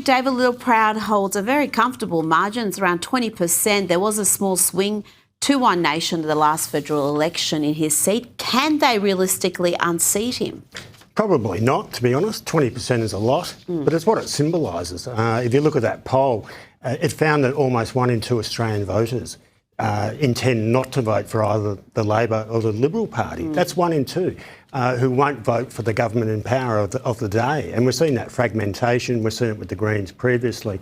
David Littleproud holds a very comfortable margin. It's around 20%. There was a small swing to One Nation in the last federal election in his seat. Can they realistically unseat him? Probably not, to be honest. 20% is a lot, but it's what it symbolises. If you look at that poll, it found that almost 1 in 2 Australian voters intend not to vote for either the Labor or the Liberal Party. That's 1 in 2 who won't vote for the government in power of the day. And we're seeing that fragmentation. We're seeing it with the Greens previously.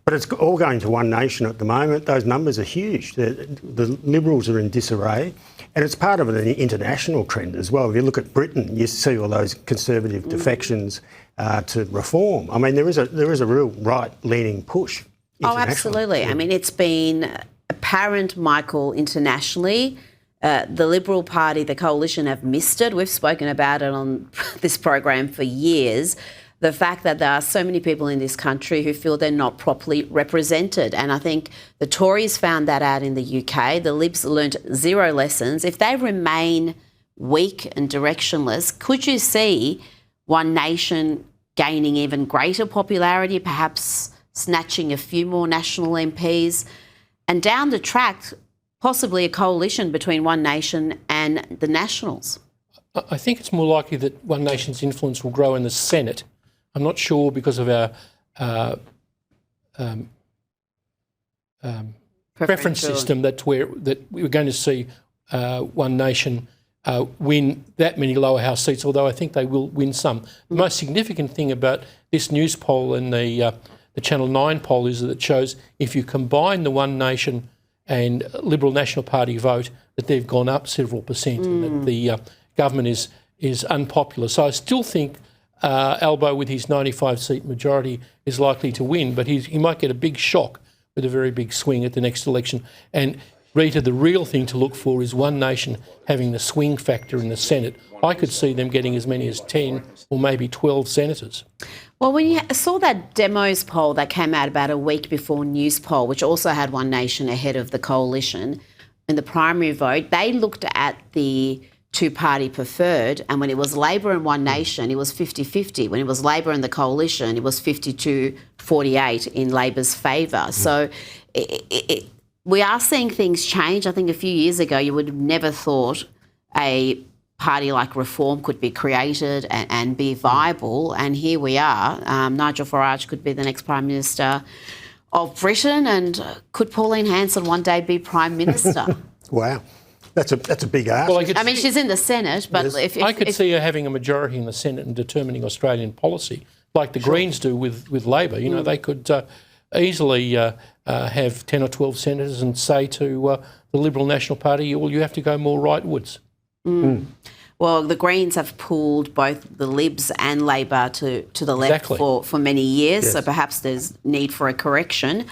But it's all going to One Nation at the moment. Those numbers are huge. The Liberals are in disarray. And it's part of an international trend as well. If you look at Britain, you see all those conservative defections to reform. I mean, there is a real right-leaning push. Oh, absolutely. Yeah. I mean, it's been apparent, Michael, internationally. The Liberal Party, the coalition, have missed it. We've spoken about it on this program for years. The fact that there are so many people in this country who feel they're not properly represented. And I think the Tories found that out in the UK. The Libs learnt zero lessons. If they remain weak and directionless, could you see One Nation gaining even greater popularity, perhaps snatching a few more national MPs, and down the track, possibly a coalition between One Nation and the Nationals? I think it's more likely that One Nation's influence will grow in the Senate. I'm not sure because of our preference system that we're going to see One Nation win that many lower house seats, although I think they will win some. The most significant thing about this news poll and the Channel 9 poll is that it shows if you combine the One Nation and Liberal National Party vote, that they've gone up several percent and that the government is unpopular. So I still think Albo, with his 95-seat majority, is likely to win, but he might get a big shock with a very big swing at the next election. And Rita, the real thing to look for is One Nation having the swing factor in the Senate. I could see them getting as many as 10 or maybe 12 senators. Well, when you saw that Demos poll that came out about a week before News poll, which also had One Nation ahead of the coalition in the primary vote, they looked at the two-party preferred, and when it was Labor and One Nation, it was 50-50. When it was Labor and the coalition, it was 52-48 in Labor's favour. So we are seeing things change. I think a few years ago you would have never thought a party like Reform could be created and be viable, and here we are. Nigel Farage could be the next Prime Minister of Britain, and could Pauline Hanson one day be Prime Minister? Wow. That's a big ask. Well, I mean, she's in the Senate, but yes. I could see her having a majority in the Senate and determining Australian policy, like the Greens do with Labor. You know, they could easily have 10 or 12 senators and say to the Liberal National Party, well, you have to go more rightwards. Well, the Greens have pulled both the Libs and Labor to the left for many years, so perhaps there's need for a correction.